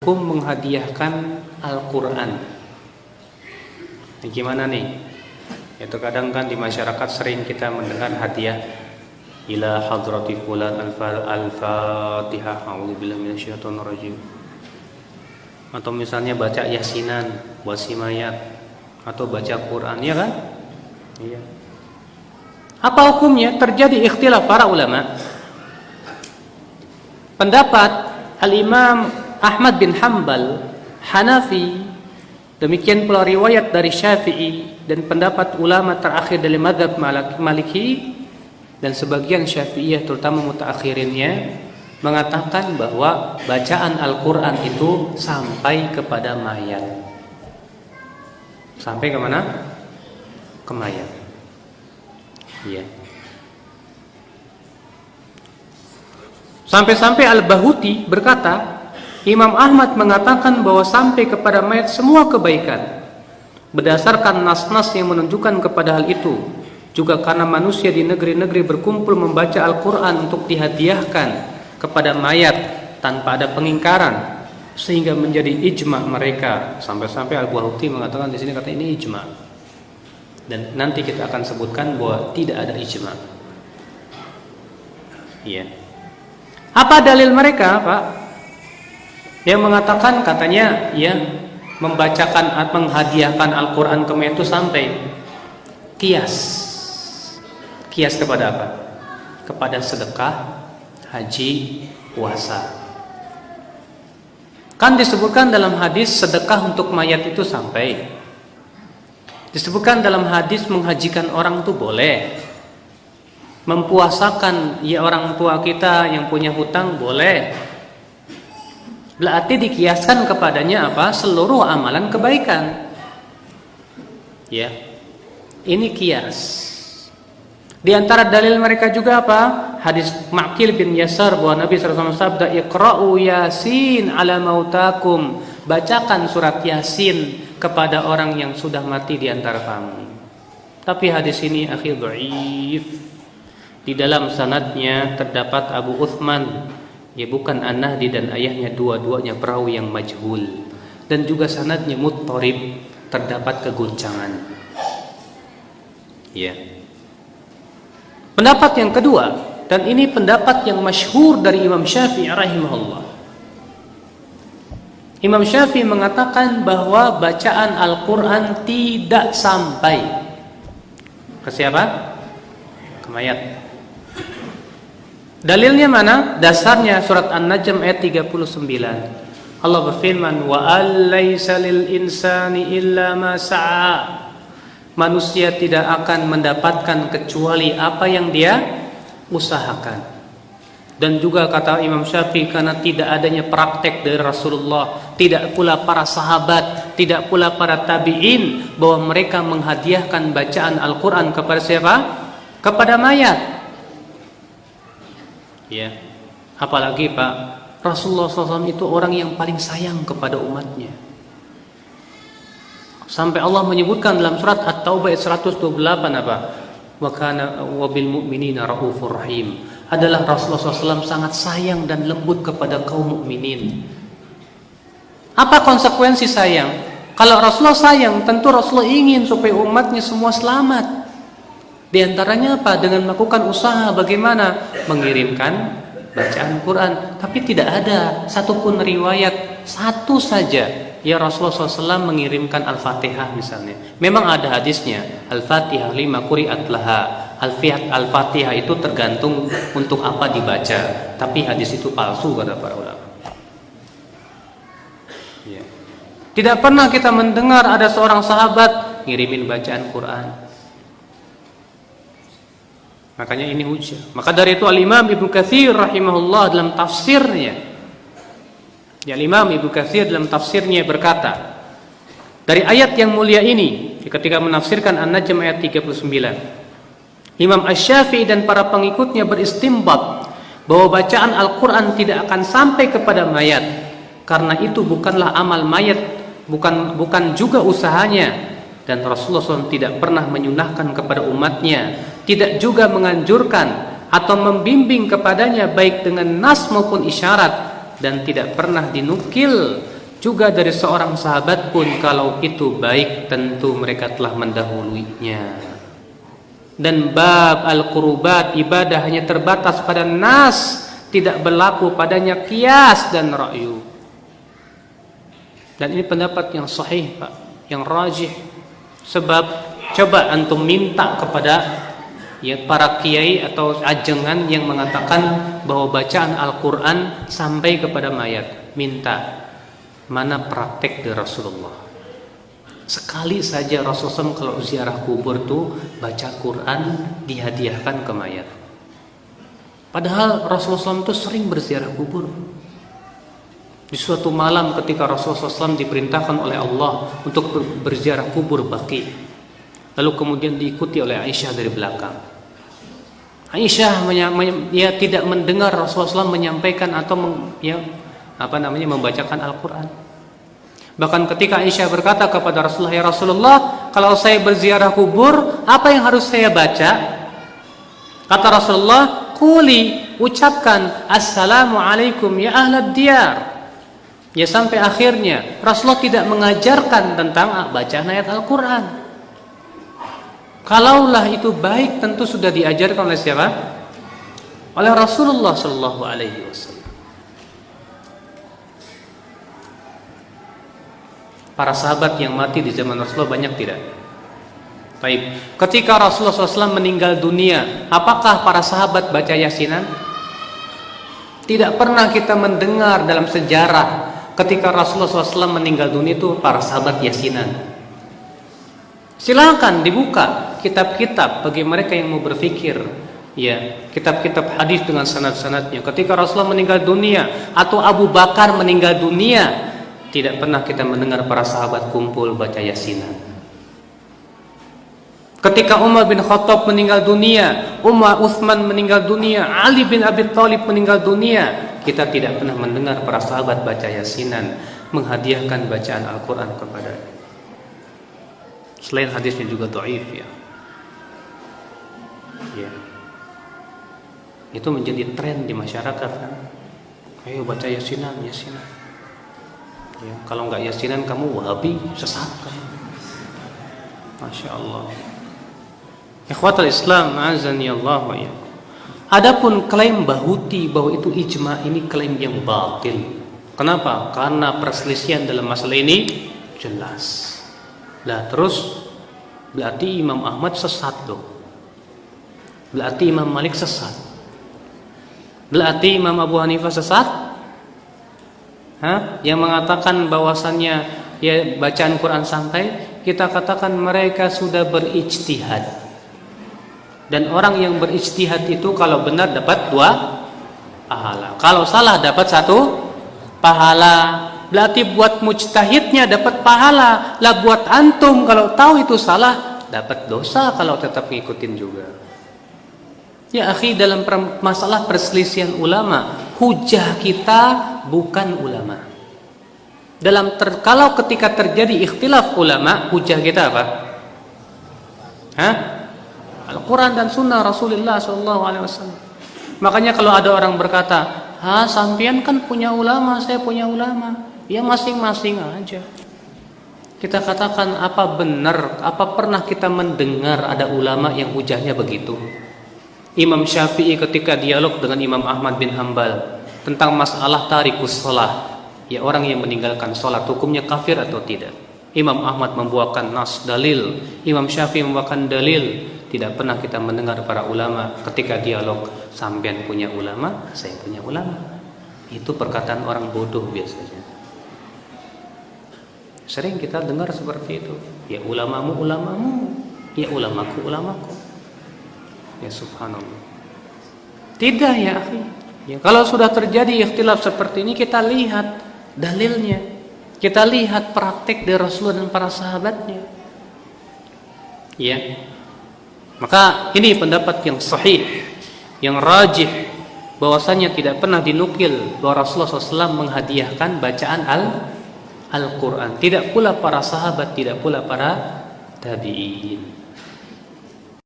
hukum menghadiahkan Al-Quran. Gimana nih? Itu kadang kan di masyarakat sering kita mendengar hadiah ila hadrati fulan al-fatihah a'udzubillahi minasyaitonir rajim. Atau misalnya baca yasinan buat si mayat, atau baca Quran, ya kan? Iya. Apa hukumnya? Terjadi ikhtilaf para ulama. Pendapat Al-Imam Ahmad bin Hanbal, Hanafi, demikian pula riwayat dari Syafi'i, dan pendapat ulama terakhir dari mazhab Maliki dan sebagian Syafi'iyah terutama mutaakhirinnya mengatakan bahwa bacaan Al-Quran itu sampai kepada mayat. Sampai ke mana? Ke mayat. Iya. Sampai-sampai Al-Bahuti berkata, Imam Ahmad mengatakan bahwa sampai kepada mayat semua kebaikan berdasarkan nas-nas yang menunjukkan kepada hal itu. Juga karena manusia di negeri-negeri berkumpul membaca Al-Quran untuk dihadiahkan kepada mayat tanpa ada pengingkaran, sehingga menjadi ijma mereka. Sampai-sampai Al-Bahuti mengatakan di sini, kata ini ijma. Dan nanti kita akan sebutkan bahwa tidak ada ijma. Iya. Apa dalil mereka, Pak? Yang mengatakan katanya ya membacakan atau menghadiahkan Al-Quran ke mayat itu sampai kias. Kias kepada apa? Kepada sedekah, haji, puasa. Kan disebutkan dalam hadis sedekah untuk mayat itu sampai. Disebutkan dalam hadis menghajikan orang itu boleh. Mempuasakan ya orang tua kita yang punya hutang boleh. Berarti dikiaskan kepadanya apa? Seluruh amalan kebaikan. Ya. Ini kias. Di antara dalil mereka juga apa? Hadis Ma'qil bin Yasar bahwa Nabi SAW sabda, "Iqra'u Yasin ala mautakum." Bacakan surat Yasin kepada orang yang sudah mati di antara kamu. Tapi hadis ini akhir dhaif. Di dalam sanadnya terdapat Abu Uthman, ya bukan An-Nahdi, dan ayahnya dua-duanya perawi yang majhul, dan juga sanadnya muttarib, terdapat keguncangan. Ya. Pendapat yang kedua, dan ini pendapat yang masyhur dari Imam Syafi'i rahimahullah. Imam Syafi'i mengatakan bahwa bacaan Al-Quran tidak sampai ke siapa? Ke mayat. Dalilnya mana? Dasarnya surat An-Najm ayat 39. Allah berfirman, "Wa alaysa lil insani illa ma sa'a." Manusia tidak akan mendapatkan kecuali apa yang dia usahakan. Dan juga kata Imam Syafi'i, karena tidak adanya praktek dari Rasulullah, tidak pula para sahabat, tidak pula para tabi'in, bahwa mereka menghadiahkan bacaan Al-Quran kepada siapa? Kepada mayat. Ya, apalagi Pak, Rasulullah SAW itu orang yang paling sayang kepada umatnya. Sampai Allah menyebutkan dalam surat At-Taubah ayat 128 apa? Wa kana wa bil mu'minina raufur rahim. Adalah Rasulullah SAW sangat sayang dan lembut kepada kaum mukminin. Apa konsekuensi sayang? Kalau Rasulullah sayang, tentu Rasulullah ingin supaya umatnya semua selamat. Di antaranya apa? Dengan melakukan usaha bagaimana mengirimkan bacaan Quran. Tapi tidak ada satupun riwayat satu saja ya Rasulullah SAW mengirimkan Al-Fatihah misalnya. Memang ada hadisnya, Al-Fatihah lima quri'at laha. Al-Fatihah itu tergantung untuk apa dibaca. Tapi hadis itu palsu kata para ulama. Ya. Tidak pernah kita mendengar ada seorang sahabat ngirimin bacaan Quran. Makanya ini hujah. Maka dari itu Al-Imam Ibnu Katsir rahimahullah dalam tafsirnya, ya Imam Ibnu Katsir dalam tafsirnya berkata, dari ayat yang mulia ini ketika menafsirkan An-Najm ayat 39, Imam Asy-Syafi'i dan para pengikutnya beristimbat bahwa bacaan Al-Quran tidak akan sampai kepada mayat, karena itu bukanlah amal mayat, bukan juga usahanya. Dan Rasulullah SAW tidak pernah menyunahkan kepada umatnya, tidak juga menganjurkan atau membimbing kepadanya baik dengan nas maupun isyarat, dan tidak pernah dinukil juga dari seorang sahabat pun kalau itu baik tentu mereka telah mendahuluinya. Dan bab al-qurubat, ibadah hanya terbatas pada nas, tidak berlaku padanya qiyas dan ra'yu. Dan ini pendapat yang sahih, Pak, yang rajih. Sebab coba antum minta kepada para kiai atau ajengan yang mengatakan bahwa bacaan Al-Quran sampai kepada mayat, minta mana praktek dari Rasulullah. Sekali saja Rasulullah kalau ziarah kubur tuh baca Quran dihadiahkan ke mayat. Padahal Rasulullah itu sering berziarah kubur. Di suatu malam ketika Rasulullah SAW diperintahkan oleh Allah untuk berziarah kubur Baqi, lalu kemudian diikuti oleh Aisyah dari belakang. Aisyah tidak mendengar Rasulullah SAW menyampaikan atau membacakan Al-Quran. Bahkan ketika Aisyah berkata kepada Rasulullah, "Ya Rasulullah, kalau saya berziarah kubur, apa yang harus saya baca?" Kata Rasulullah, "Quli, ucapkan Assalamualaikum ya ahlad diyar." Ya, sampai akhirnya Rasulullah tidak mengajarkan tentang bacaan ayat Al-Quran. Kalaulah itu baik, tentu sudah diajarkan oleh siapa? Oleh Rasulullah Shallallahu Alaihi Wasallam. Para sahabat yang mati di zaman Rasulullah banyak tidak? Baik. Ketika Rasulullah SAW meninggal dunia, apakah para sahabat baca yasinan? Tidak pernah kita mendengar dalam sejarah ketika Rasulullah SAW meninggal dunia itu para sahabat yasinan. Silakan dibuka kitab-kitab bagi mereka yang mau berpikir, ya, kitab-kitab hadis dengan sanad-sanadnya. Ketika Rasulullah meninggal dunia atau Abu Bakar meninggal dunia, tidak pernah kita mendengar para sahabat kumpul baca yasinan. Ketika Umar bin Khattab meninggal dunia, Utsman meninggal dunia, Ali bin Abi Thalib meninggal dunia, kita tidak pernah mendengar para sahabat baca yasinan, menghadiahkan bacaan Al-Quran kepadanya. Selain hadisnya juga dhaif, ya. Itu menjadi tren di masyarakat, kan? Ayo baca yasinan. Ya, kalau nggak yasinan kamu wahabi, sesat kamu. Masya Allah. Ikhwatul Islam, azani Allah wa iyyakum. Adapun klaim Bahuti bahwa itu ijma, ini klaim yang batil. Kenapa? Karena perselisihan dalam masalah ini jelas. Lah terus berarti Imam Ahmad sesat dong. Berarti Imam Malik sesat. Berarti Imam Abu Hanifah sesat? Yang mengatakan bahwasannya ya bacaan Quran sampai, kita katakan mereka sudah berijtihad. Dan orang yang berijtihad itu kalau benar dapat 2 pahala. Kalau salah dapat 1 pahala. Berarti buat mujtahidnya dapat pahala. Lah buat antum kalau tahu itu salah dapat dosa kalau tetap ngikutin juga. Ya akhi, dalam masalah perselisihan ulama, hujah kita bukan ulama. Kalau ketika terjadi ikhtilaf ulama, hujah kita apa? Al-Quran dan Sunnah Rasulullah SAW. Makanya kalau ada orang berkata, sampean kan punya ulama, saya punya ulama, ya masing-masing aja. Kita katakan, apa benar, apa pernah kita mendengar ada ulama yang hujahnya begitu? Imam Syafi'i ketika dialog dengan Imam Ahmad bin Hanbal tentang masalah tarikus shalah, ya orang yang meninggalkan sholat hukumnya kafir atau tidak. Imam Ahmad membawakan nas dalil, Imam Syafi'i membawakan dalil. Tidak pernah kita mendengar para ulama ketika dialog, sampean punya ulama, saya punya ulama. Itu perkataan orang bodoh biasanya. Sering kita dengar seperti itu. Ya ulamamu, ya ulamaku, ulamaku. Ya subhanallah. Tidak ya akhi. Ya, kalau sudah terjadi ikhtilaf seperti ini, kita lihat dalilnya. Kita lihat praktek dari Rasulullah dan para sahabatnya. Ya. Maka ini pendapat yang sahih, yang rajih, bahwasanya tidak pernah dinukil bahwa Rasulullah SAW menghadiahkan bacaan Al-Quran. Tidak pula para sahabat, tidak pula para tabi'in.